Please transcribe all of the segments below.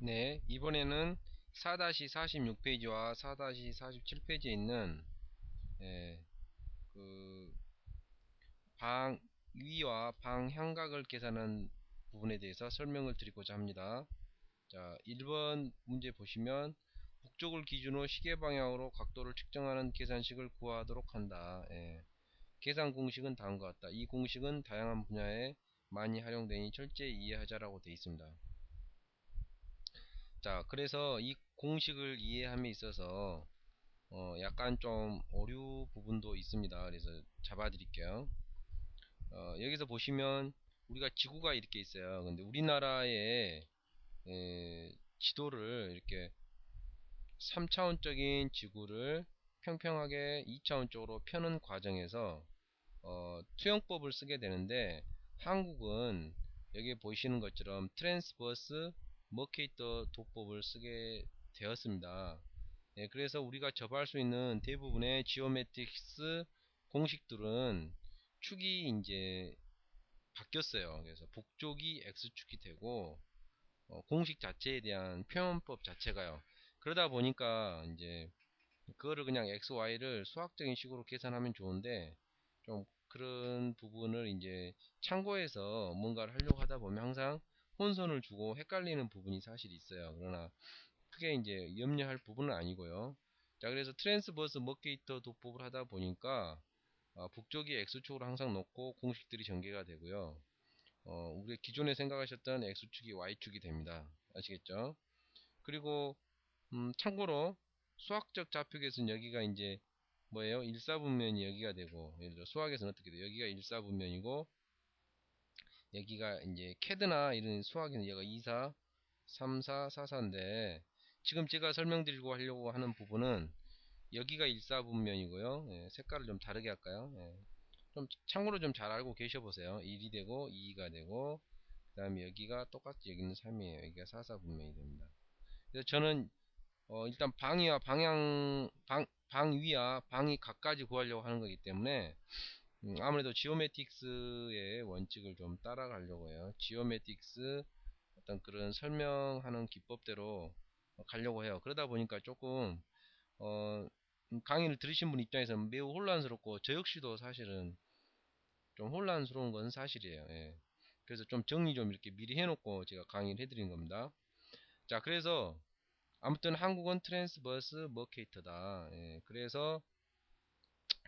네, 이번에는 4-46페이지와 4-47페이지에 있는 예, 그 방위와 방향각을 계산한 부분에 대해서 설명을 드리고자 합니다. 자, 1번 문제 보시면 북쪽을 기준으로 시계 방향으로 각도를 측정하는 계산식을 구하도록 한다. 계산 공식은 다음과 같다. 이 공식은 다양한 분야에 많이 활용되니 철저히 이해하자라고 되어 있습니다. 자, 그래서 이 공식을 이해함에 있어서 약간 좀 오류 부분도 있습니다. 그래서 잡아 드릴게요. 여기서 보시면 우리가 지구가 이렇게 있어요. 근데 우리나라의 지도를 이렇게 3차원적인 지구를 평평하게 2차원적으로 펴는 과정에서 투영법을 쓰게 되는데, 한국은 여기 보시는 것처럼 트랜스버스 머케이터 도법을 쓰게 되었습니다. 그래서 우리가 접할 수 있는 대부분의 지오메트릭스 공식들은 축이 이제 바뀌었어요. 그래서 북쪽이 X축이 되고 공식 자체에 대한 표현법 자체가요. 그러다 보니까 이제 그거를 그냥 XY를 수학적인 식으로 계산하면 좋은데, 좀 그런 부분을 이제 참고해서 뭔가를 하려고 하다 보면 항상 혼선을 주고 헷갈리는 부분이 사실 있어요. 그러나 크게 이제 염려할 부분은 아니고요. 자, 그래서 트랜스버스 머케이터 도법을 하다 보니까 북쪽이 X축으로 항상 놓고 공식들이 전개가 되고요. 우리 기존에 생각하셨던 X축이 Y축이 됩니다. 아시겠죠? 그리고 참고로 수학적 좌표계에서는 여기가 이제 뭐예요? 일사분면이 여기가 되고, 예를 들어 수학에서는 어떻게 돼요? 여기가 일사분면이고, 여기가 이제 캐드나 이런 수학에는 여기가 2사, 3사, 4사인데, 지금 제가 설명드리고 하려고 하는 부분은 여기가 일사분면이고요. 색깔을 좀 다르게 할까요? 좀 참고로 좀 잘 알고 계셔 보세요. 1이 되고 2가 되고, 그 다음에 여기가 똑같이 여기는 3이에요. 여기가 4사분면이 됩니다. 그래서 저는 일단 방위와 방위와 방위 각까지 구하려고 하는 거기 때문에 아무래도 지오메틱스의 원칙을 좀 따라가려고 해요. 지오메틱스 어떤 그런 설명하는 기법대로 가려고 해요. 그러다 보니까 조금 강의를 들으신 분 입장에서는 매우 혼란스럽고, 저 역시도 사실은 좀 혼란스러운 건 사실이에요. 그래서 좀 정리 좀 이렇게 미리 해놓고 제가 강의를 해드린 겁니다. 자, 그래서 아무튼 한국은 트랜스버스 머케이터다. 그래서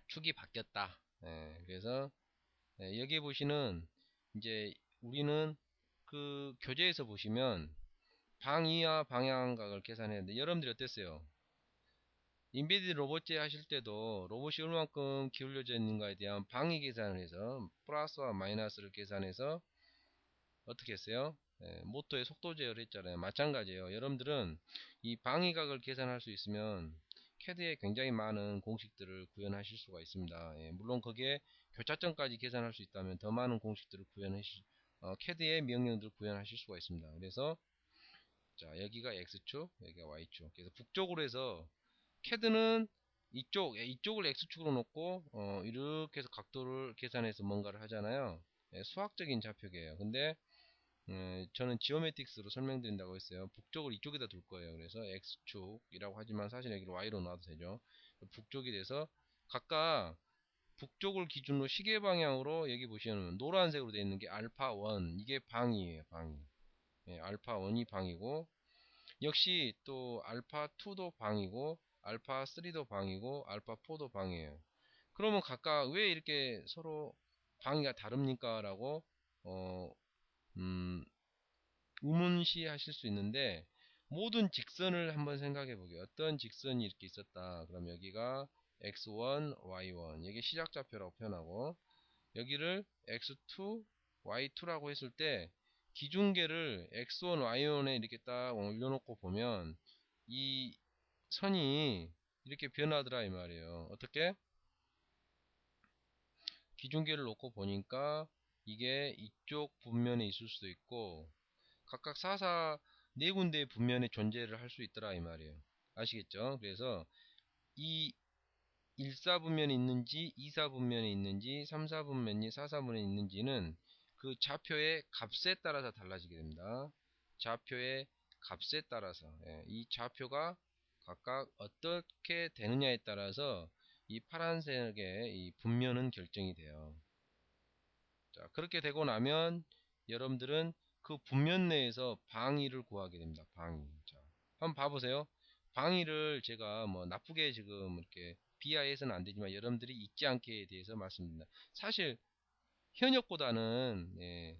축이 바뀌었다. 그래서 여기 보시는 이제 우리는 그 교재에서 보시면 방위와 방향각을 계산했는데, 여러분들이 어땠어요? 인베디드 로봇제 하실 때도 로봇이 얼마만큼 기울여져 있는가에 대한 방위 계산을 해서 플러스와 마이너스를 계산해서 어떻게 했어요? 모터의 속도 제어를 했잖아요. 마찬가지예요. 여러분들은 이 방위각을 계산할 수 있으면 캐드에 굉장히 많은 공식들을 구현하실 수가 있습니다. 물론 거기에 교차점까지 계산할 수 있다면 더 많은 공식들을 캐드의 명령들을 구현하실 수가 있습니다. 그래서 자, 여기가 X축, 여기가 Y축. 그래서 북쪽으로 해서 캐드는 이쪽을 X축으로 놓고 이렇게 해서 각도를 계산해서 뭔가를 하잖아요. 수학적인 좌표계예요. 근데 저는 지오메틱스로 설명드린다고 했어요. 북쪽을 이쪽에다 둘 거예요. 그래서 X축이라고 하지만 사실 여기를 Y로 놔도 되죠. 북쪽이 돼서 각각 북쪽을 기준으로 시계 방향으로, 여기 보시면 노란색으로 되어 있는 게 알파 1, 이게 방이에요. 방이. 알파 1이 방이고, 역시 또 알파 2도 방이고, 알파 3도 방이고, 알파 4도 방이에요. 그러면 각각 왜 이렇게 서로 방위가 다릅니까? 라고 어, 음, 의문시 하실 수 있는데, 모든 직선을 한번 생각해 보게요. 어떤 직선이 이렇게 있었다. 그럼 여기가 x1, y1, 여기 시작좌표라고 표현하고, 여기를 x2, y2라고 했을 때 기준계를 x1, y1에 이렇게 딱 올려놓고 보면 이 선이 이렇게 변하더라 이 말이에요. 어떻게? 기준계를 놓고 보니까 이게 이쪽 분면에 있을 수도 있고, 각각 사사 네 군데의 분면에 존재를 할 수 있더라 이 말이에요. 아시겠죠? 그래서 이 1사분면이 있는지 2사분면이 있는지 3사분면이 4사분면이 있는지는 그 좌표의 값에 따라서 달라지게 됩니다. 좌표의 값에 따라서 이 좌표가 각각 어떻게 되느냐에 따라서 이 파란색의 이 분면은 결정이 돼요. 자, 그렇게 되고 나면 여러분들은 그 분면 내에서 방위를 구하게 됩니다. 방위. 자, 한번 봐보세요. 방위를 제가 뭐 나쁘게 지금 이렇게 비하해서는 안 되지만 여러분들이 잊지 않게에 대해서 말씀드립니다. 사실 현역보다는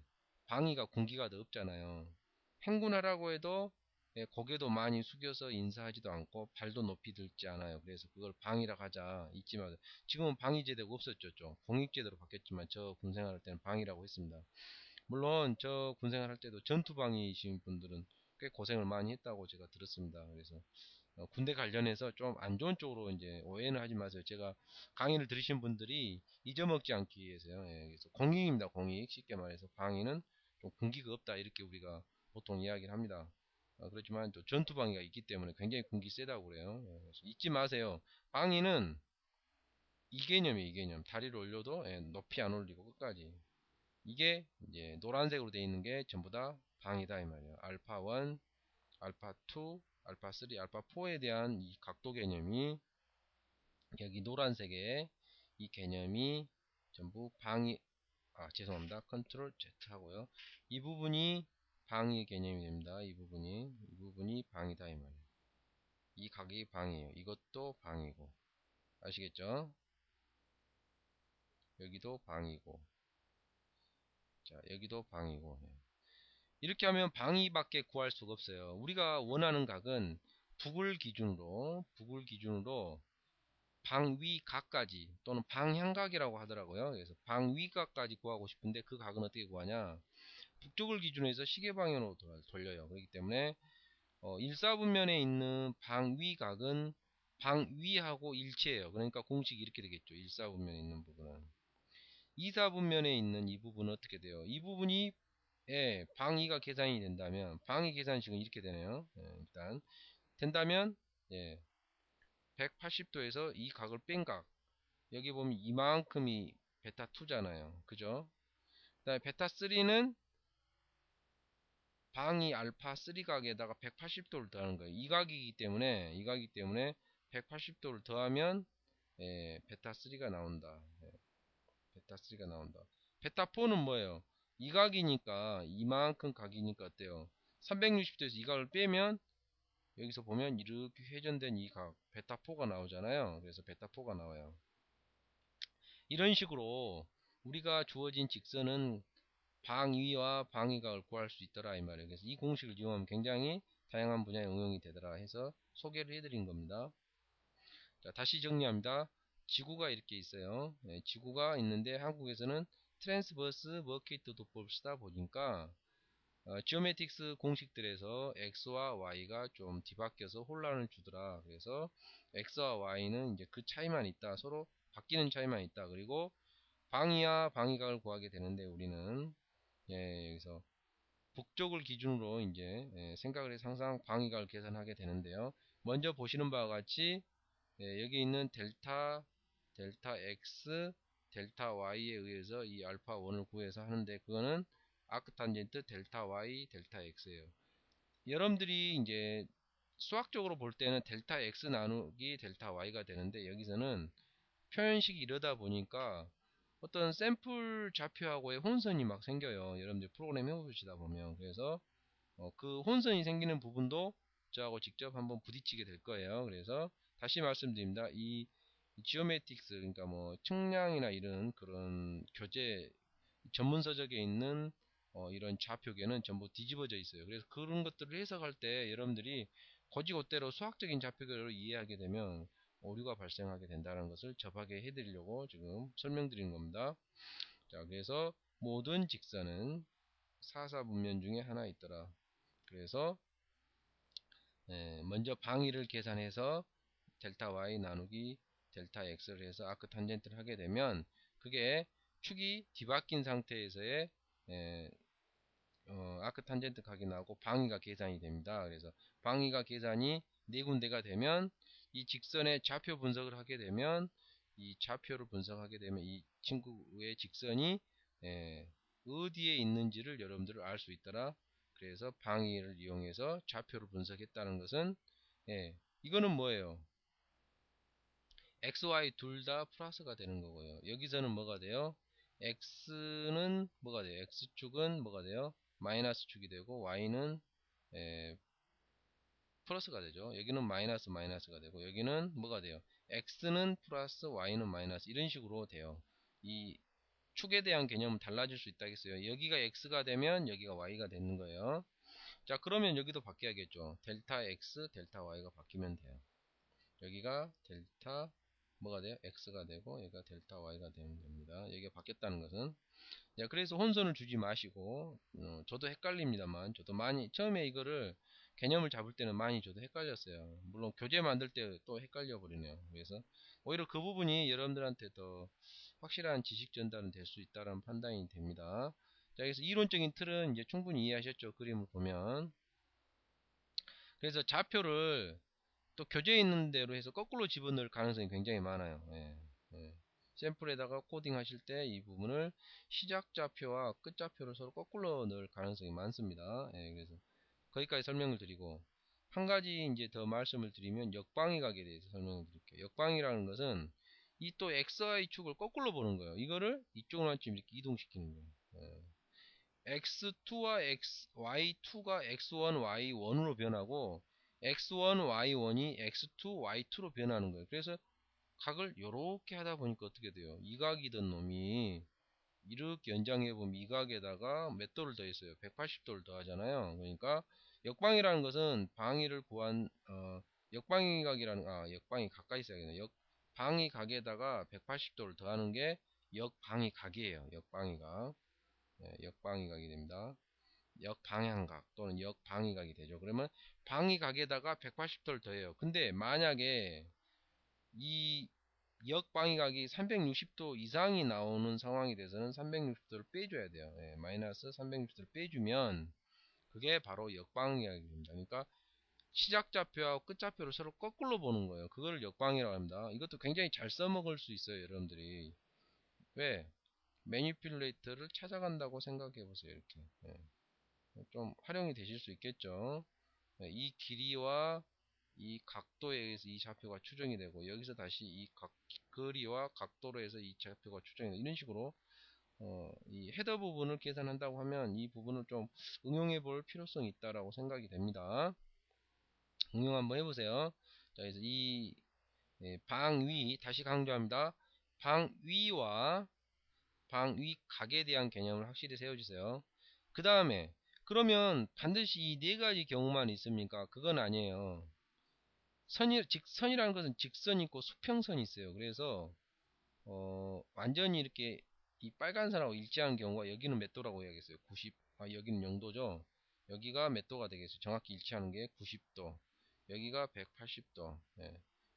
방위가 군기가 더 없잖아요. 행군하라고 해도 고개도 많이 숙여서 인사하지도 않고 발도 높이 들지 않아요. 그래서 그걸 방위라 하자 잊지 마세요. 지금은 방위제도가 없었죠. 좀 공익제도로 바뀌었지만 저 군생활할 때는 방위라고 했습니다. 물론 저 군생활할 때도 전투방위이신 분들은 꽤 고생을 많이 했다고 제가 들었습니다. 그래서 군대 관련해서 좀 안 좋은 쪽으로 이제 오해는 하지 마세요. 제가 강의를 들으신 분들이 잊어먹지 않기 위해서요. 그래서 공익입니다. 공익. 쉽게 말해서 방위는 좀 군기가 없다 이렇게 우리가 보통 이야기를 합니다. 그렇지만 또 전투방위가 있기 때문에 굉장히 군기 세다고 그래요. 그래서 잊지 마세요. 방위는 이 개념이에요. 이 개념. 다리를 올려도 높이 안 올리고 끝까지. 이게 이제 노란색으로 되어 있는 게 전부 다 방이다 이 말이에요. 알파 1, 알파 2, 알파 3, 알파 4에 대한 이 각도 개념이 여기 노란색의 이 개념이 전부 방이 죄송합니다. 컨트롤 Z 하고요. 이 부분이 방위 개념이 됩니다. 이 부분이 방이다 이 말이에요. 이 각이 방이에요. 이것도 방이고 아시겠죠? 여기도 방이고 자 여기도 방이고 이렇게 하면 방위밖에 구할 수가 없어요. 우리가 원하는 각은 북을 기준으로 방위각까지 또는 방향각이라고 하더라고요. 그래서 방위각까지 구하고 싶은데 그 각은 어떻게 구하냐? 북쪽을 기준으로 해서 시계 방향으로 돌려요. 그렇기 때문에 일사분면에 있는 방위각은 방위하고 일치해요. 그러니까 공식이 이렇게 되겠죠. 일사분면에 있는 부분은. 이사분면에 있는 이 부분은 어떻게 돼요? 이 부분이 방위가 계산이 된다면 방위 계산식은 이렇게 되네요. 일단 된다면 180도에서 이 각을 뺀 각 여기 보면 이만큼이 베타 2잖아요. 그죠? 그 다음에 베타 3는 방위 알파 3 각에다가 180도를 더하는 거예요. 이 각이기 때문에 180도를 더하면 베타 3가 나온다. 베타 3가 나온다. 베타 4는 뭐예요? 이 각이니까 이만큼 각이니까 어때요? 360도에서 이 각을 빼면 여기서 보면 이렇게 회전된 이 각 베타 4가 나오잖아요. 그래서 베타 4가 나와요. 이런 식으로 우리가 주어진 직선은 방위와 방위각을 구할 수 있더라 이 말이에요. 그래서 이 공식을 이용하면 굉장히 다양한 분야에 응용이 되더라 해서 소개를 해드린 겁니다. 자, 다시 정리합니다. 지구가 이렇게 있어요. 지구가 있는데 한국에서는 트랜스버스 머케이트 도법을 쓰다 보니까 지오메틱스 공식들에서 x와 y가 좀 뒤바뀌어서 혼란을 주더라. 그래서 x와 y는 이제 그 차이만 있다. 서로 바뀌는 차이만 있다. 그리고 방위와 방위각을 구하게 되는데 우리는 여기서 북쪽을 기준으로 이제 생각을 해서 항상 방위각을 계산하게 되는데요. 먼저 보시는 바와 같이 여기 있는 델타 x, 델타 y에 의해서 이 알파 1을 구해서 하는데 그거는 아크탄젠트 델타 y, 델타 x예요. 여러분들이 이제 수학적으로 볼 때는 델타 x 나누기 델타 y가 되는데 여기서는 표현식이 이러다 보니까 어떤 샘플 좌표하고의 혼선이 막 생겨요. 여러분들 프로그램 해보시다 보면. 그래서 그 혼선이 생기는 부분도 저하고 직접 한번 부딪히게 될 거예요. 그래서 다시 말씀드립니다. 이 지오메틱스 그러니까 뭐 측량이나 이런 그런 교재 전문 서적에 있는 이런 좌표계는 전부 뒤집어져 있어요. 그래서 그런 것들을 해석할 때 여러분들이 거지것대로 수학적인 좌표계를 이해하게 되면 오류가 발생하게 된다는 것을 접하게 해드리려고 지금 설명드리는 겁니다. 자, 그래서 모든 직선은 사사분면 중에 하나 있더라. 그래서 먼저 방위를 계산해서 델타 y 나누기 델타 x를 해서 아크 탄젠트를 하게 되면 그게 축이 뒤바뀐 상태에서의 아크 탄젠트 각이 나오고 방위가 계산이 됩니다. 그래서 방위가 계산이 네 군데가 되면 이 직선의 좌표 분석을 하게 되면 이 좌표를 분석하게 되면 이 친구의 직선이 어디에 있는지를 여러분들을 알 수 있더라. 그래서 방위를 이용해서 좌표를 분석했다는 것은, 이거는 뭐예요? x, y 둘 다 플러스가 되는 거고요. 여기서는 뭐가 돼요? x는 뭐가 돼요? x축은 뭐가 돼요? 마이너스 축이 되고 y는 플러스가 되죠. 여기는 마이너스 마이너스가 되고 여기는 뭐가 돼요? x는 플러스 y는 마이너스, 이런 식으로 돼요. 이 축에 대한 개념은 달라질 수 있다겠어요. 여기가 x가 되면 여기가 y가 되는 거예요. 자, 그러면 여기도 바뀌어야겠죠. 델타 x 델타 y가 바뀌면 돼요. 여기가 델타 뭐가 돼요? x가 되고 여기가 델타 y가 되면 됩니다. 여기가 바뀌었다는 것은, 자, 그래서 혼선을 주지 마시고, 저도 헷갈립니다만, 저도 많이 처음에 이거를 개념을 잡을 때는 많이 저도 헷갈렸어요. 물론 교재 만들 때 또 헷갈려 버리네요. 그래서 오히려 그 부분이 여러분들한테 더 확실한 지식 전달은 될 수 있다는 판단이 됩니다. 자, 그래서 이론적인 틀은 이제 충분히 이해하셨죠? 그림을 보면. 그래서 좌표를 또 교재에 있는 대로 해서 거꾸로 집어넣을 가능성이 굉장히 많아요. 샘플에다가 코딩 하실 때 이 부분을 시작 좌표와 끝 좌표를 서로 거꾸로 넣을 가능성이 많습니다. 그래서 거기까지 설명을 드리고, 한 가지 이제 더 말씀을 드리면 역방위각에 대해서 설명을 드릴게요. 역방위라는 것은 이 또 XY축을 거꾸로 보는 거예요. 이거를 이쪽으로 좀 이렇게 이동시키는 거예요. X2와 Y2가 X1, Y1으로 변하고 X1, Y1이 X2, Y2로 변하는 거예요. 그래서 각을 요렇게 하다 보니까 어떻게 돼요? 이 각이던 놈이 이렇게 연장해보면 이 각에다가 몇 도를 더했어요? 180도를 더하잖아요. 그러니까 역방이라는 것은 방위를 구한 역방위각이라는, 역방이 가까이 있어야겠네. 역방위각에다가 180도를 더하는 게 역방위각이에요. 역방위각. 역방위각이 됩니다. 역방향각 또는 역방위각이 되죠. 그러면 방위각에다가 180도를 더해요. 근데 만약에 이 역방위각이 360도 이상이 나오는 상황이 돼서는 360도를 빼줘야 돼요. 마이너스 360도를 빼주면 그게 바로 역방위각이 됩니다. 그러니까 시작 좌표와 끝 좌표를 서로 거꾸로 보는 거예요. 그거를 역방이라고 합니다. 이것도 굉장히 잘 써먹을 수 있어요, 여러분들이. 왜? 매니플레이터를 찾아간다고 생각해 보세요. 이렇게 좀 활용이 되실 수 있겠죠. 이 길이와 이 각도에 의해서 이 좌표가 추정이 되고, 여기서 다시 이 거리와 각도로 해서 이 좌표가 추정이 되고, 이런 식으로 이 헤더 부분을 계산한다고 하면 이 부분을 좀 응용해 볼 필요성이 있다라고 생각이 됩니다. 응용 한번 해보세요. 자, 그래서 이 방위, 다시 강조합니다. 방위와 방위각에 대한 개념을 확실히 세워주세요. 그 다음에 그러면 반드시 이 네 가지 경우만 있습니까? 그건 아니에요. 직선이라는 것은 직선이 있고 수평선이 있어요. 그래서 완전히 이렇게 이 빨간 선하고 일치하는 경우가, 여기는 몇 도라고 해야겠어요? 90, 여기는 0도죠. 여기가 몇 도가 되겠어요? 정확히 일치하는 게 90도, 여기가 180도,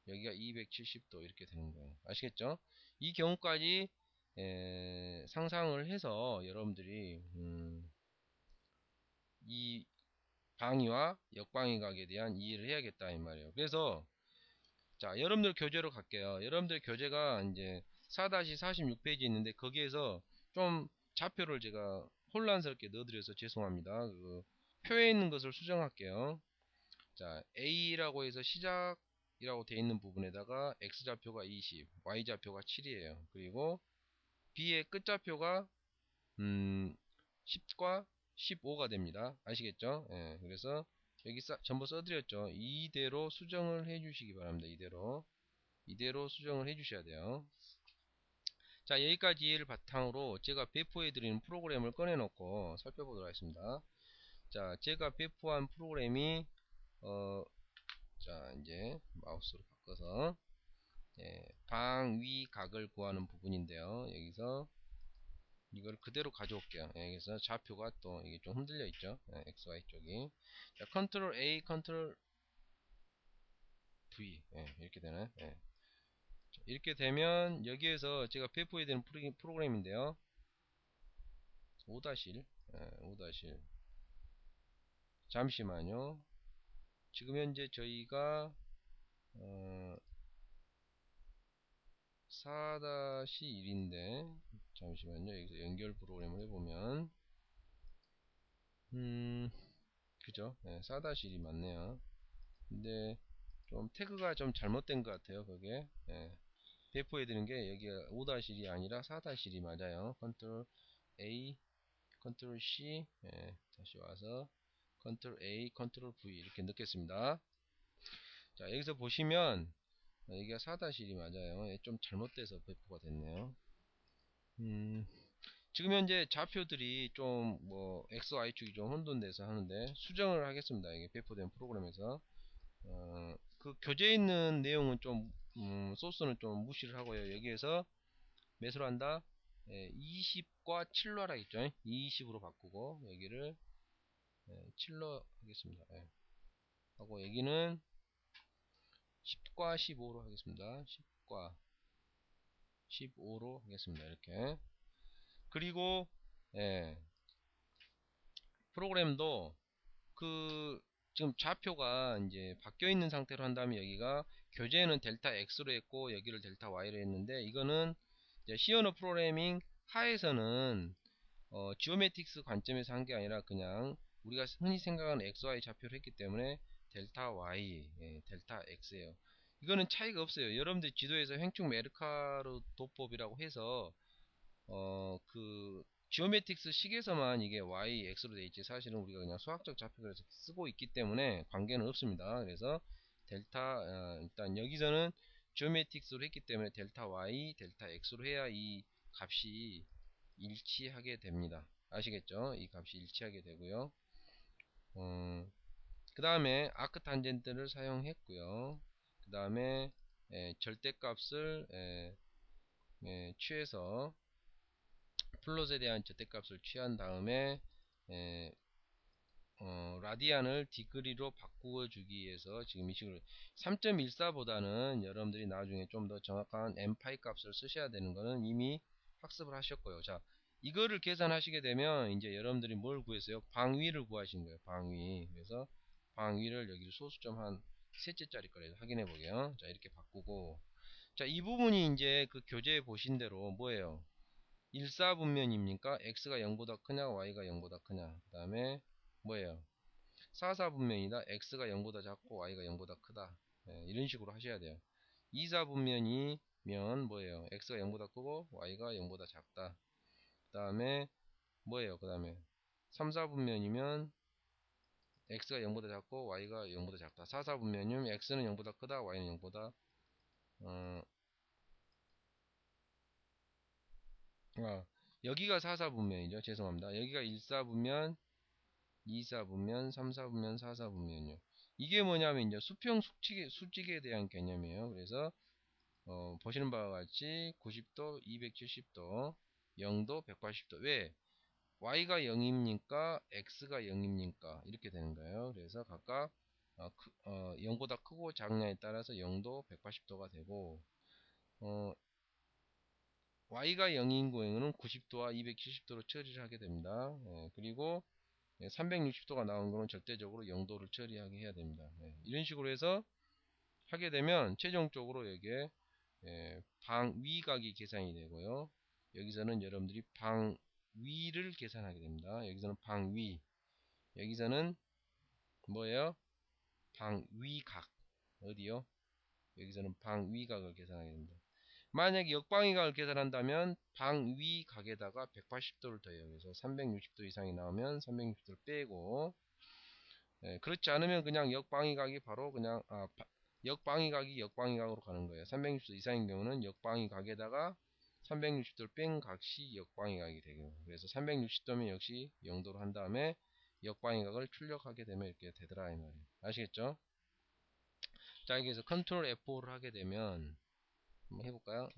여기가 270도 이렇게 되는 거예요. 아시겠죠? 이 경우까지 상상을 해서 여러분들이 이 방위와 역방위각에 대한 이해를 해야겠다 이 말이에요. 그래서 자, 여러분들 교재로 갈게요. 여러분들 교재가 이제 4-46페이지 있는데 거기에서 좀 좌표를 제가 혼란스럽게 넣어드려서 죄송합니다. 그 표에 있는 것을 수정할게요. 자, A라고 해서 시작이라고 되어 있는 부분에다가 X좌표가 20, Y좌표가 7이에요. 그리고 B의 끝좌표가 10과 15가 됩니다. 아시겠죠? 그래서 여기 전부 써드렸죠. 이대로 수정을 해주시기 바랍니다. 이대로 수정을 해주셔야 돼요. 자, 여기까지 이해를 바탕으로 제가 배포해드리는 프로그램을 꺼내놓고 살펴보도록 하겠습니다. 자, 제가 배포한 프로그램이 자, 이제 마우스로 바꿔서 방위각을 구하는 부분인데요. 여기서 이걸 그대로 가져올게요. 여기서 좌표가 또 이게 좀 흔들려 있죠. XY 쪽이. 자, 컨트롤 A, 컨트롤 V. 이렇게 되나요? 이렇게 되면 여기에서 제가 배포해야 되는 프로그램인데요. 5-1, 5-1. 잠시만요. 지금 현재 저희가 4-1인데 잠시만요. 여기서 연결 프로그램을 해보면 그죠? 4-1이 맞네요. 근데 좀 태그가 좀 잘못된 것 같아요. 그게 배포해 드는 게 여기가 5-1이 아니라 4-1이 맞아요. 컨트롤 A, 컨트롤 C, 다시 와서 컨트롤 A, 컨트롤 V 이렇게 넣겠습니다. 자, 여기서 보시면 여기가 4-1이 맞아요. 좀 잘못돼서 배포가 됐네요. 지금 현재 좌표들이 좀 뭐 X, Y축이 좀 혼돈돼서 하는데 수정을 하겠습니다. 이게 배포된 프로그램에서 그 교재에 있는 내용은 좀 소스는 좀 무시를 하고요. 여기에서 매수를 한다. 20과 7로 하라겠죠. 20으로 바꾸고 여기를 7로 하겠습니다. 하고 여기는 10과 15로 하겠습니다. 10과 15로 하겠습니다. 이렇게. 그리고 프로그램도 그 지금 좌표가 이제 바뀌어 있는 상태로 한다면 여기가 교재는 델타 X로 했고 여기를 델타 Y로 했는데 이거는 이제 C 언어 프로그래밍 하에서는 지오메틱스 관점에서 한 게 아니라 그냥 우리가 흔히 생각하는 XY 좌표를 했기 때문에 델타 Y, 델타 X예요. 이거는 차이가 없어요. 여러분들 지도에서 횡축 메르카르 도법이라고 해서 그 지오메틱스 식에서만 이게 y, x로 되어 있지 사실은 우리가 그냥 수학적 좌표를 쓰고 있기 때문에 관계는 없습니다. 그래서 델타 일단 여기서는 지오메틱스로 했기 때문에 델타 y, 델타 x로 해야 이 값이 일치하게 됩니다. 아시겠죠? 이 값이 일치하게 되고요. 그 다음에 아크 탄젠트를 사용했고요. 그 다음에 절대값을 취해서 플롯에 대한 절대값을 취한 다음에 에, 라디안을 디그리로 바꾸어 주기 위해서 지금 이 식으로 3.14보다는 여러분들이 나중에 좀 더 정확한 n파이 값을 쓰셔야 되는 거는 이미 학습을 하셨고요. 자, 이거를 계산하시게 되면 이제 여러분들이 뭘 구했어요? 방위를 구하신 거예요. 방위. 그래서 방위를 여기 소수점 한 셋째 짜리 거래서 확인해 보게요. 자, 이렇게 바꾸고 자, 이 부분이 이제 그 교재에 보신 대로 뭐예요? 1사분면입니까? x가 0보다 크냐 y가 0보다 크냐 그 다음에 뭐예요? 4사분면이다. x가 0보다 작고 y가 0보다 크다. 이런 식으로 하셔야 돼요. 2사분면이면 뭐예요? x가 0보다 크고 y가 0보다 작다. 그 다음에 뭐예요? 그 다음에 3사분면이면 x가 0보다 작고 y가 0보다 작다. 4사분면이면 x는 0보다 크다. y는 0보다 여기가 4사분면이죠. 죄송합니다. 여기가 1사분면 2사분면, 3사분면, 4사분면이요. 이게 뭐냐면 이제 수평 수직에 대한 개념이에요. 그래서 보시는 바와 같이 90도, 270도, 0도, 180도. 왜? y가 0입니까? x가 0입니까? 이렇게 되는 거예요. 그래서 각각 0보다 크고 작냐에 따라서 0도, 180도가 되고 y가 0인 경우에는 90도와 270도로 처리를 하게 됩니다. 그리고 360도가 나온 거는 절대적으로 0도를 처리하게 해야 됩니다. 이런 식으로 해서 하게 되면 최종적으로 여기에 방위각이 계산이 되고요. 여기서는 여러분들이 방위를 계산하게 됩니다. 여기서는 방위, 여기서는 뭐예요? 방위각. 어디요? 여기서는 방위각을 계산하게 됩니다. 만약에 역방위각을 계산한다면 방위각에다가 180도를 더해요. 그래서 360도 이상이 나오면 360도를 빼고 그렇지 않으면 그냥 역방위각이 바로 그냥 역방위각이 역방위각으로 가는 거예요. 360도 이상인 경우는 역방위각에다가 360도를 뺀 값이 역방위각이 되고 그래서 360도면 역시 0도로 한 다음에 역방위각을 출력하게 되면 이렇게 되더라 이 말이에요. 아시겠죠? 자, 여기서 컨트롤 F4를 하게 되면 한번 해볼까요?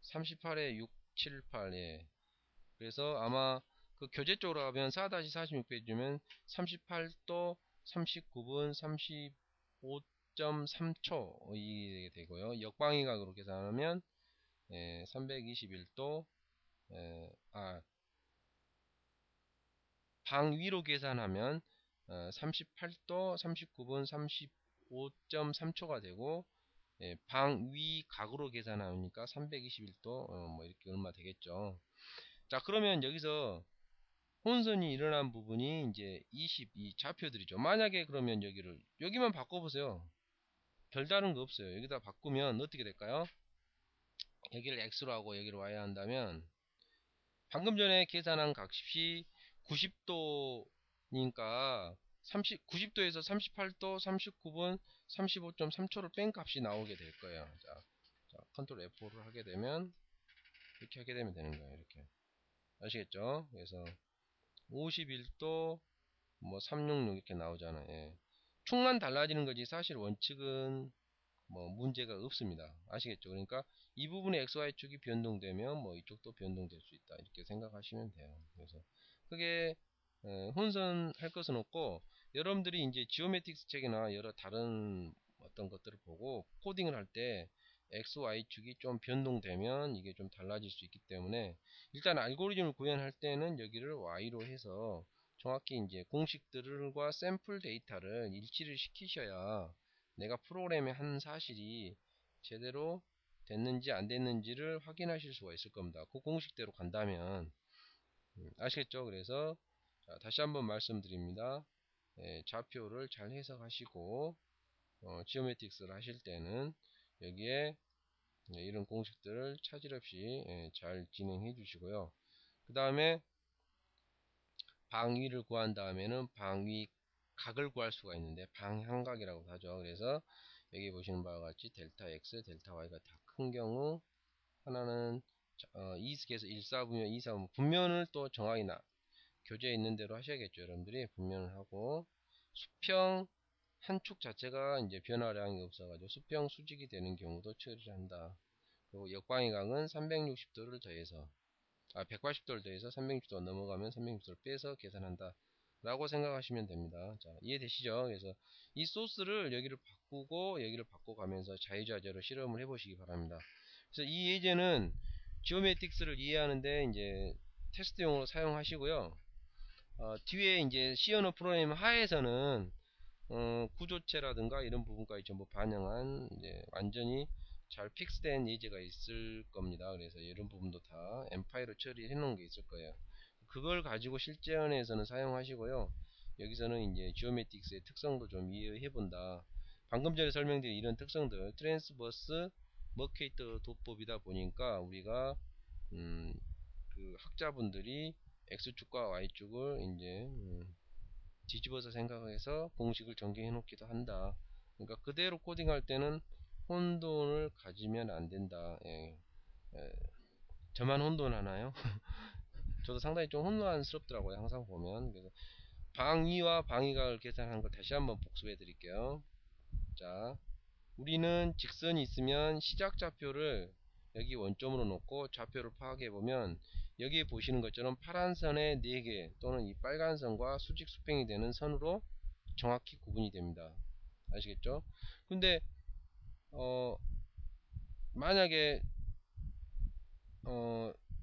38에 678 그래서 아마 그 교재 쪽으로 가면 4-46페이지 주면 38도 39분 35.3초 이게 되고요. 역방위각으로 계산하면 321도 방위로 계산하면 38도 39분 35.3초가 되고 방위각으로 계산하니까 321도 뭐 이렇게 얼마 되겠죠. 자, 그러면 여기서 혼선이 일어난 부분이 이제 22 좌표들이죠. 만약에 그러면 여기만 바꿔보세요. 별다른 거 없어요. 여기다 바꾸면 어떻게 될까요? 여기를 X로 하고 여기를 Y 한다면 방금 전에 계산한 각십이 90도니까 90도에서 38도 39분 35.3초를 뺀 값이 나오게 될 거예요. 자, 컨트롤 F4를 하게 되면 이렇게 하게 되면 되는 거예요. 이렇게 아시겠죠? 그래서 51도 뭐 366 이렇게 나오잖아요. 예. 축만 달라지는 거지 사실 원칙은 뭐 문제가 없습니다. 아시겠죠? 그러니까 이 부분의 XY축이 변동되면 뭐 이쪽도 변동될 수 있다. 이렇게 생각하시면 돼요. 그래서 크게 혼선할 것은 없고 여러분들이 이제 지오메틱스 책이나 여러 다른 어떤 것들을 보고 코딩을 할 때 XY축이 좀 변동되면 이게 좀 달라질 수 있기 때문에 일단 알고리즘을 구현할 때는 여기를 Y로 해서 정확히 이제 공식들과 샘플 데이터를 일치를 시키셔야 내가 프로그램에 한 사실이 제대로 됐는지 안 됐는지를 확인하실 수가 있을 겁니다. 그 공식대로 간다면 아시겠죠? 그래서 자, 다시 한번 말씀드립니다. 좌표를 잘 해석하시고 지오메틱스를 하실 때는 여기에 이런 공식들을 차질 없이 잘 진행해 주시고요. 그 다음에 방위를 구한 다음에는 방위 각을 구할 수가 있는데 방향각이라고 하죠. 그래서 여기 보시는 바와 같이 델타 x, 델타 y가 다 큰 경우 하나는 2에서 1사분면 2사분면 분면을 또 정확히 교재에 있는 대로 하셔야겠죠. 여러분들이 분면을 하고 수평 한 축 자체가 이제 변화량이 없어가지고 수평 수직이 되는 경우도 처리를 한다. 그리고 역방위각은 360도를 더해서 180도를 더해서 360도 넘어가면 360도를 빼서 계산한다 라고 생각하시면 됩니다. 자, 이해되시죠? 그래서 이 소스를 여기를 바꾸고 여기를 바꿔가면서 자유자재로 실험을 해보시기 바랍니다. 그래서 이 예제는 지오메틱스를 이해하는데 이제 테스트용으로 사용하시고요. 뒤에 이제 C 언어 프로그램 하에서는 구조체라든가 이런 부분까지 전부 반영한 이제 완전히 잘 픽스된 예제가 있을 겁니다. 그래서 이런 부분도 다 엠파이로 처리해 놓은 게 있을 거예요. 그걸 가지고 실제연에서는 사용하시고요. 여기서는 이제 지오메틱스의 특성도 좀 이해해 본다. 방금 전에 설명드린 이런 특성들 트랜스버스 머케이터 도법이다 보니까 우리가 그 학자분들이 X축과 Y축을 이제 뒤집어서 생각해서 공식을 전개해 놓기도 한다. 그러니까 그대로 코딩할 때는 혼돈을 가지면 안 된다. 저만 혼돈하나요? 저도 상당히 좀 혼란스럽더라고요. 항상 보면. 그래서 방위와 방위각을 계산한 걸 다시 한번 복습해 드릴게요. 자, 우리는 직선이 있으면 시작 좌표를 여기 원점으로 놓고 좌표를 파악해 보면 여기 보시는 것처럼 파란 선의 4개 또는 이 빨간 선과 수직 수평이 되는 선으로 정확히 구분이 됩니다. 아시겠죠? 근데 만약에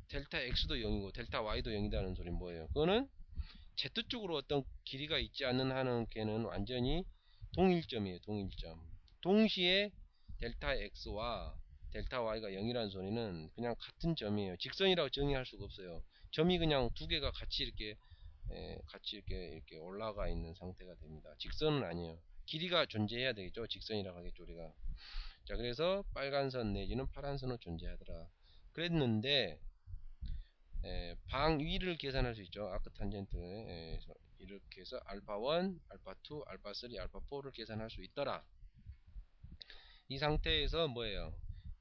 델타 x도 0이고 델타 y도 0이라는 소리는 뭐예요? 그거는 Z쪽으로 어떤 길이가 있지 않는 한은 걔는 완전히 동일점이에요. 동일점. 동시에 델타 x와 델타 y가 0이라는 소리는 그냥 같은 점이에요. 직선이라고 정의할 수가 없어요. 점이 그냥 두 개가 같이 이렇게 올라가 있는 상태가 됩니다. 직선은 아니에요. 길이가 존재해야 되겠죠. 직선이라고 하겠죠. 우리가. 자, 그래서 빨간 선 내지는 파란 선은 존재하더라. 그랬는데 방위를 계산할 수 있죠. 아크 탄젠트에 이렇게 해서 알파1, 알파2, 알파3, 알파4를 계산할 수 있더라. 이 상태에서 뭐예요?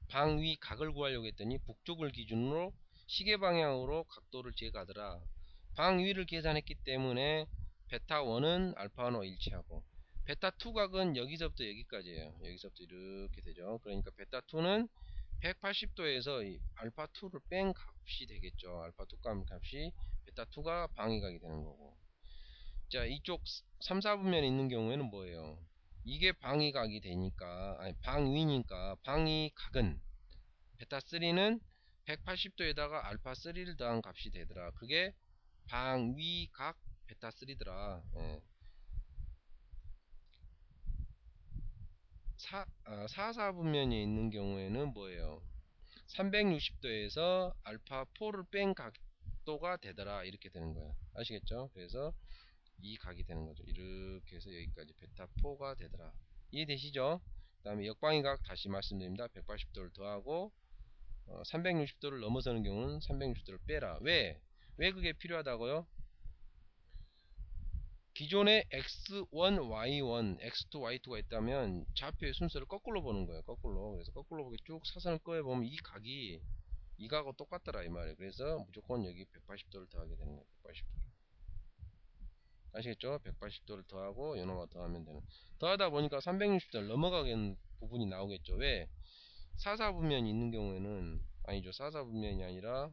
방위 각을 구하려고 했더니 북쪽을 기준으로 시계 방향으로 각도를 재가더라. 방위를 계산했기 때문에 베타1은 알파1과 일치하고 베타2 각은 여기서부터 여기까지예요. 여기서부터 이렇게 되죠. 그러니까 베타2는 180도에서 이 알파2를 뺀 값이 되겠죠. 알파2 값이 베타2가 방위각이 되는 거고. 자, 이쪽 3, 4분면에 있는 경우에는 뭐예요? 이게 방위각이 되니까, 아니, 방위니까, 방위각은, 베타3는 180도에다가 알파3를 더한 값이 되더라. 그게 방위각 베타3더라. 4, 4분면에 있는 경우에는 뭐예요? 360도에서 알파4를 뺀 각도가 되더라 이렇게 되는 거야. 아시겠죠? 그래서 이 각이 되는 거죠. 이렇게 해서 여기까지 베타 4가 되더라. 이해되시죠? 그 다음에 역방위각 다시 말씀드립니다. 180도를 더하고 360도를 넘어서는 경우는 360도를 빼라. 왜? 왜 그게 필요하다고요? 기존에 x1, y1, x2, y2가 있다면 좌표의 순서를 거꾸로 보는 거예요. 거꾸로. 그래서 거꾸로 보게 쭉 사선을 꺼내보면 이 각이 이 각하고 똑같더라 이 말이에요. 그래서 무조건 여기 180도를 더하게 되는 거예요. 180도. 아시겠죠? 180도를 더하고 요놈과 더하면 되는. 더하다 보니까 360도를 넘어가는 부분이 나오겠죠. 왜? 사사분면이 있는 경우에는 아니죠. 사사분면이 아니라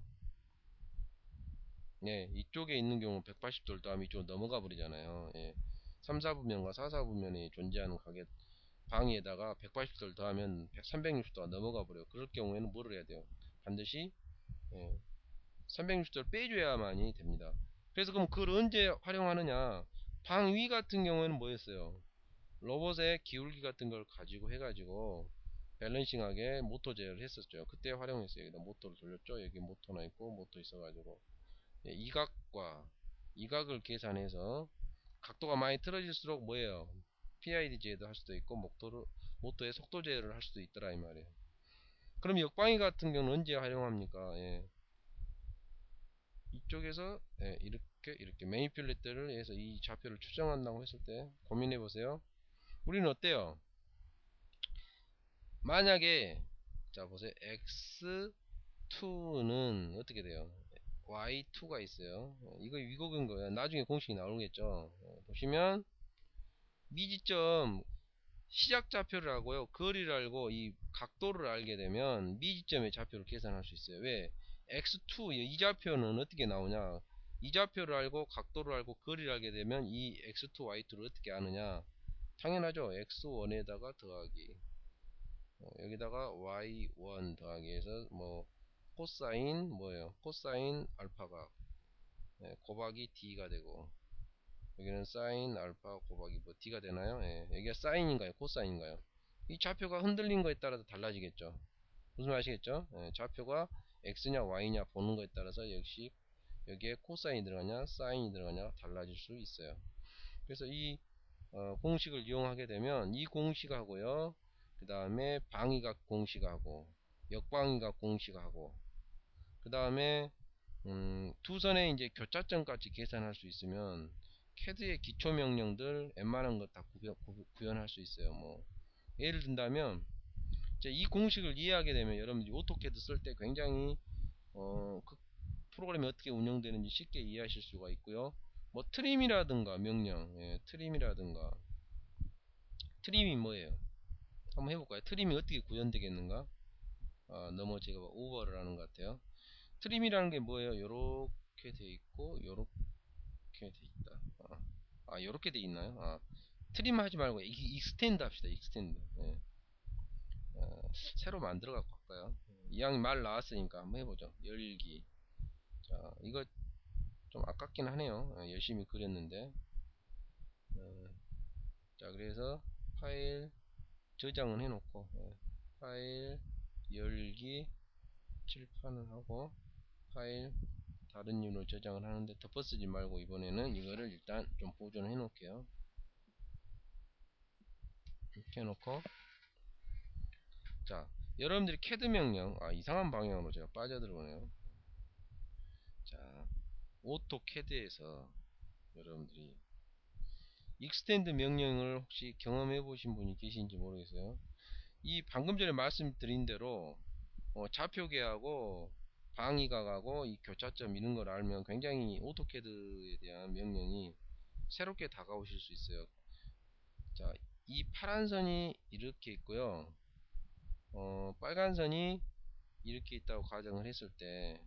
예, 이쪽에 있는 경우 180도를 더하면 이쪽으로 넘어가 버리잖아요. 예. 3사분면과 4사분면이 존재하는 각의 방위에다가 180도를 더하면 360도가 넘어가 버려요. 그럴 경우에는 뭐를 해야 돼요? 반드시 360도를 빼줘야만이 됩니다. 그래서 그럼 그걸 언제 활용하느냐? 방위 같은 경우에는 뭐였어요? 로봇의 기울기 같은 걸 가지고 해가지고 밸런싱하게 모터 제어를 했었죠. 그때 활용했어요. 여기다 모터를 돌렸죠. 여기 모터나 있고 모터 있어가지고 이 각과 이 각을 계산해서 각도가 많이 틀어질수록 뭐예요? PID 제어도 할 수도 있고 모터의 속도 제어를 할 수도 있더라 이 말이에요. 그럼 역방위 같은 경우는 언제 활용합니까? 예. 이쪽에서 이렇게 매니퓰레이터를 해서 이 좌표를 추정한다고 했을 때 고민해 보세요. 우리는 어때요? 만약에 자 보세요. x2는 어떻게 돼요? y2가 있어요. 이거 위곡인 거예요. 나중에 공식이 나오겠죠. 보시면 미지점 시작 좌표를 하고요. 거리를 알고 이 각도를 알게 되면 미지점의 좌표를 계산할 수 있어요. 왜? x2 이 좌표는 어떻게 나오냐? 이 좌표를 알고 각도를 알고 거리를 알게 되면 이 x2, y2를 어떻게 아느냐? 당연하죠. x1에다가 더하기 여기다가 y1 더하기 해서 뭐 코사인 뭐예요? 코사인 알파가 곱하기 d가 되고 여기는 사인 알파 곱하기 뭐 d가 되나요? 예, 여기가 사인인가요? 코사인인가요? 이 좌표가 흔들린 거에 따라서 달라지겠죠. 무슨 말 아시겠죠? 예, 좌표가 x냐 y냐 보는 거에 따라서 역시 여기에 코사인이 들어가냐 사인이 들어가냐 달라질 수 있어요. 그래서 이 공식을 이용하게 되면 이 공식하고요 그 다음에 방위각 공식하고 역방위각 공식하고 그 다음에 두 선의 이제 교차점까지 계산할 수 있으면 CAD의 기초 명령들 웬만한 것 다 구현할 수 있어요. 뭐 예를 든다면 이제 이 공식을 이해하게 되면 여러분들이 오토캐드 쓸 때 굉장히 그 프로그램이 어떻게 운영되는지 쉽게 이해하실 수가 있고요. 뭐 트림이라든가 명령, 트림이라든가 트림이 뭐예요? 한번 해볼까요? 트림이 어떻게 구현되겠는가? 너무 제가 오버를 하는 것 같아요. 트림이라는 게 뭐예요? 요렇게 돼 있고 요렇게 돼 있다. 요렇게 돼 있나요? 트림 하지 말고 익스텐드 합시다. 익스텐드. 예. 새로 만들어 갖고 할까요? 이왕 말 나왔으니까 한번 해보죠. 열기. 자, 이거 좀 아깝긴 하네요. 열심히 그렸는데. 자, 그래서 파일 저장은 해놓고 파일 열기 칠판을 하고 파일 다른 이유로 저장을 하는데 덮어쓰지 말고 이번에는 이거를 일단 좀 보존을 해 놓을게요. 이렇게 해놓고 자 여러분들이 캐드 명령 이상한 방향으로 제가 빠져들어오네요. 자 오토 캐드에서 여러분들이 익스텐드 명령을 혹시 경험해 보신 분이 계신지 모르겠어요. 이 방금 전에 말씀드린 대로 좌표계하고 방위각하고 이 교차점 이런 걸 알면 굉장히 오토캐드에 대한 명령이 새롭게 다가오실 수 있어요. 자, 이 파란 선이 이렇게 있고요. 빨간 선이 이렇게 있다고 가정을 했을 때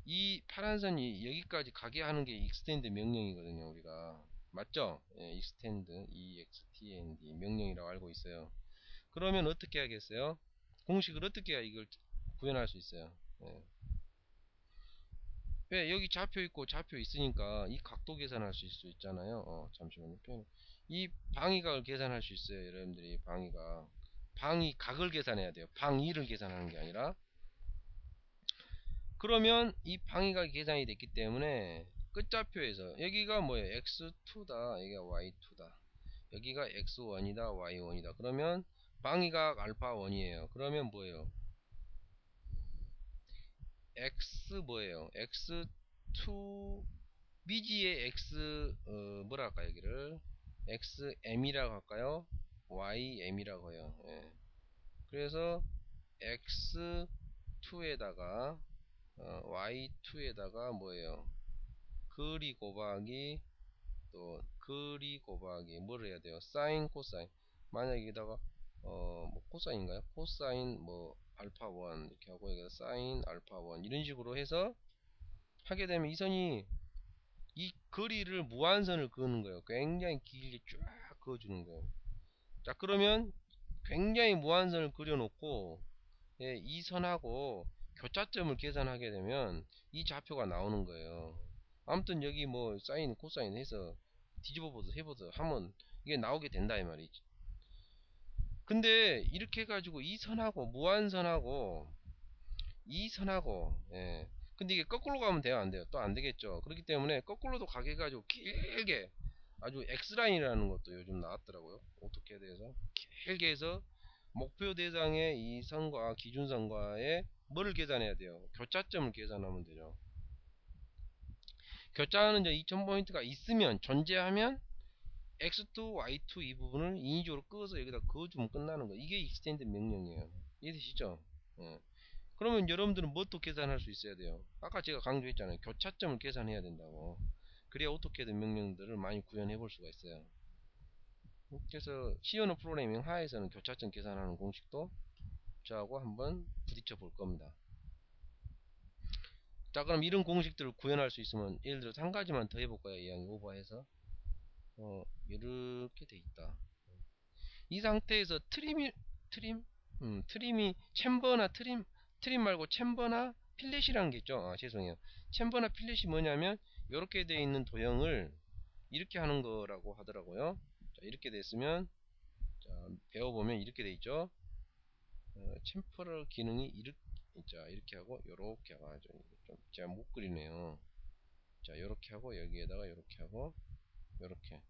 이 파란 선이 여기까지 가게 하는 게 extend 명령이거든요. 우리가 맞죠? 예, extend extend 명령이라고 알고 있어요. 그러면 어떻게 하겠어요? 공식을 어떻게 해야 이걸 구현할 수 있어요? 예. 왜 여기 좌표 있고 좌표 있으니까 이 각도 계산할 수 있잖아요. 잠시만요. 이 방위각을 계산할 수 있어요. 여러분들이 방위각을 계산해야 돼요. 방위를 계산하는 게 아니라 그러면 이 방위가 계산이 됐기 때문에 끝좌표에서 여기가 뭐예요? x2다. 여기가 y2다. 여기가 x1이다. y1이다. 그러면 방위가 알파1이에요. 그러면 뭐예요? x 뭐예요? x2 bg의 x 뭐랄까 여기를 xm이라고 할까요? ym이라고 해요. 예. 그래서 x2에다가 y2에다가 뭐예요? 거리 곱하기 또 거리 곱하기 뭐를 해야 돼요? 사인 코사인. 만약에 여기다가 뭐 코사인인가요? 코사인 뭐 알파 1 이렇게 하고 여기다 사인 알파 1 이런 식으로 해서 하게 되면 이 선이 이 거리를 무한선을 그는 거예요. 굉장히 길게 쫙 그어주는 거예요. 자, 그러면 굉장히 무한선을 그려놓고 예, 이 선하고 교차점을 계산하게 되면 이 좌표가 나오는 거예요. 아무튼 여기 뭐 사인 코사인 해서 뒤집어 보자 해보자 하면 이게 나오게 된다 이 말이지. 근데 이렇게 해가지고 이 선하고 무한선하고 이 선하고 예. 근데 이게 거꾸로 가면 돼요 안 돼요? 또 안 되겠죠. 그렇기 때문에 거꾸로도 가게 해가지고 길게 아주 X라인이라는 것도 요즘 나왔더라고요. 오토캐드에서 길게 해서 목표 대상의 이 선과 기준선과의 뭐를 계산해야 돼요? 교차점을 계산하면 되죠. 교차하는 이제 2000포인트가 있으면 존재하면 X2, Y2 이 부분을 인위적으로 끄어서 여기다 그어주면 끝나는 거. 이게 익스텐드 명령이에요. 이해되시죠? 예. 그러면 여러분들은 뭣도 계산할 수 있어야 돼요. 아까 제가 강조했잖아요. 교차점을 계산해야 된다고. 그래야 오토캐드 명령들을 많이 구현해 볼 수가 있어요. 그래서 시어너 프로그래밍 하에서는 교차점 계산하는 공식도 저하고 한번 부딪혀 볼 겁니다. 자, 그럼 이런 공식들을 구현할 수 있으면 예를 들어서 한 가지만 더 해볼까요? 이왕 오버해서 이렇게 돼 있다. 이 상태에서 트림이 챔버나 트림 말고 챔버나 필렛이라는 게 있죠. 아, 죄송해요. 챔버나 필렛이 뭐냐면 이렇게 되어 있는 도형을 이렇게 하는 거라고 하더라고요. 자, 이렇게 됐으면 자, 배워보면 이렇게 돼 있죠. 챔퍼럴 기능이 이렇게 하고 요렇게 해가지고 좀 제가 못 그리네요. 자, 요렇게 하고 여기에다가 요렇게 하고 요렇게.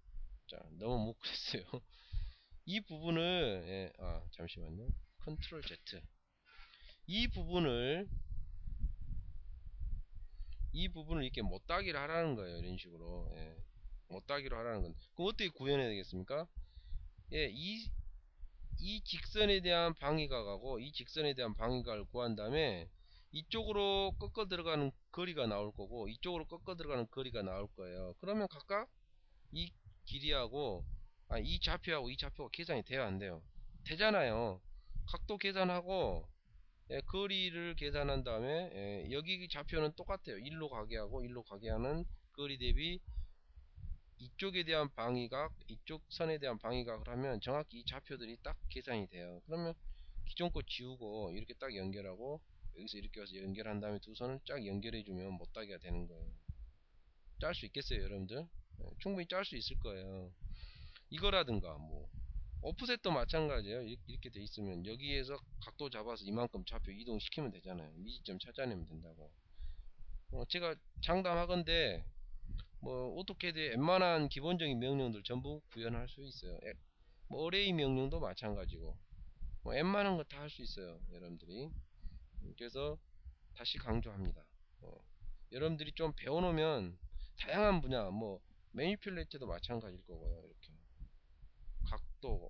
자, 너무 못 그렸어요. 이 부분을 잠시만요. 컨트롤 Z. 이 부분을 이렇게 못따기를 하라는 거예요. 이런 식으로. 예. 못따기로 하라는 건. 그럼 어떻게 구현해야 되겠습니까? 예, 이 직선에 대한 방위각하고 이 직선에 대한 방위각을 구한 다음에 이쪽으로 꺾어 들어가는 거리가 나올 거고 이쪽으로 꺾어 들어가는 거리가 나올 거예요. 그러면 각각 이 길이하고 이 좌표하고 이 좌표가 계산이 돼요 안 돼요? 되잖아요. 각도 계산하고 거리를 계산한 다음에 여기 좌표는 똑같아요. 1로 가게 하고 1로 가게 하는 거리 대비 이쪽에 대한 방위각 이쪽 선에 대한 방위각을 하면 정확히 이 좌표들이 딱 계산이 돼요. 그러면 기존 거 지우고 이렇게 딱 연결하고 여기서 이렇게 와서 연결한 다음에 두 선을 쫙 연결해 주면 못따기가 되는 거예요. 짤 수 있겠어요 여러분들? 충분히 짤 수 있을 거예요. 이거라든가 뭐 오프셋도 마찬가지예요. 이렇게 돼 있으면 여기에서 각도 잡아서 이만큼 좌표 이동시키면 되잖아요. 미지점 찾아내면 된다고. 제가 장담하건대 뭐 오토캐드의 웬만한 기본적인 명령들 전부 구현할 수 있어요. 뭐 어레이 명령도 마찬가지고 뭐 웬만한 거 다 할 수 있어요 여러분들이. 그래서 다시 강조합니다. 여러분들이 좀 배워놓으면 다양한 분야 뭐 매니플레이트도 마찬가지일 거고요. 이렇게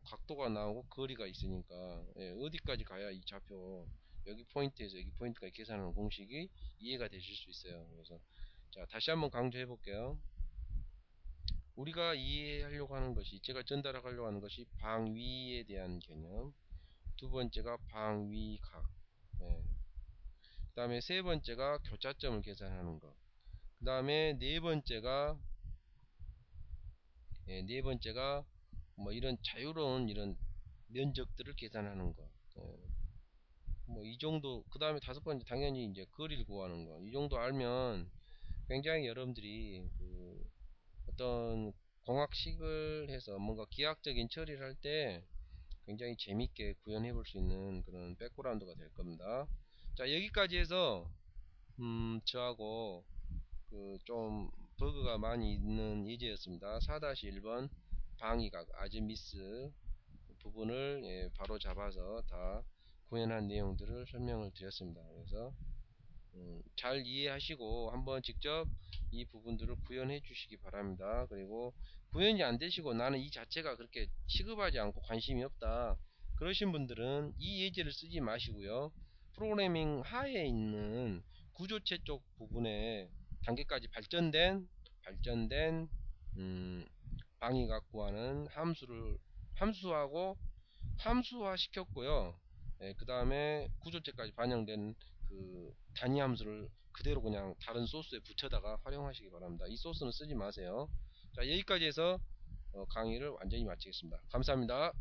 각도가 나오고 거리가 있으니까 어디까지 가야 이 좌표 여기 포인트에서 여기 포인트까지 계산하는 공식이 이해가 되실 수 있어요. 그래서 자, 다시 한번 강조해 볼게요. 우리가 이해하려고 하는 것이 제가 전달하려고 하는 것이 방위에 대한 개념, 두 번째가 방위각, 그 다음에 세 번째가 교차점을 계산하는 것, 그 다음에 네 번째가 뭐 이런 자유로운 이런 면적들을 계산하는 것. 뭐 이 정도. 그 다음에 다섯 번째 당연히 이제 거리를 구하는 거. 이 정도 알면 굉장히 여러분들이 그 어떤 공학식을 해서 뭔가 기하학적인 처리를 할 때 굉장히 재밌게 구현해 볼 수 있는 그런 백그라운드가 될 겁니다. 자, 여기까지 해서 저하고 그 좀 버그가 많이 있는 예제였습니다. 4-1번 방위각 아즈미스 부분을 바로 잡아서 다 구현한 내용들을 설명을 드렸습니다. 그래서 잘 이해하시고 한번 직접 이 부분들을 구현해 주시기 바랍니다. 그리고 구현이 안 되시고 나는 이 자체가 그렇게 취급하지 않고 관심이 없다 그러신 분들은 이 예제를 쓰지 마시고요, 프로그래밍 하에 있는 구조체 쪽 부분에 단계까지 발전된 방위각 구하는 함수하고 함수화 시켰고요. 그 다음에 구조체까지 반영된 그 단위 함수를 그대로 그냥 다른 소스에 붙여다가 활용하시기 바랍니다. 이 소스는 쓰지 마세요. 자, 여기까지 해서 강의를 완전히 마치겠습니다. 감사합니다.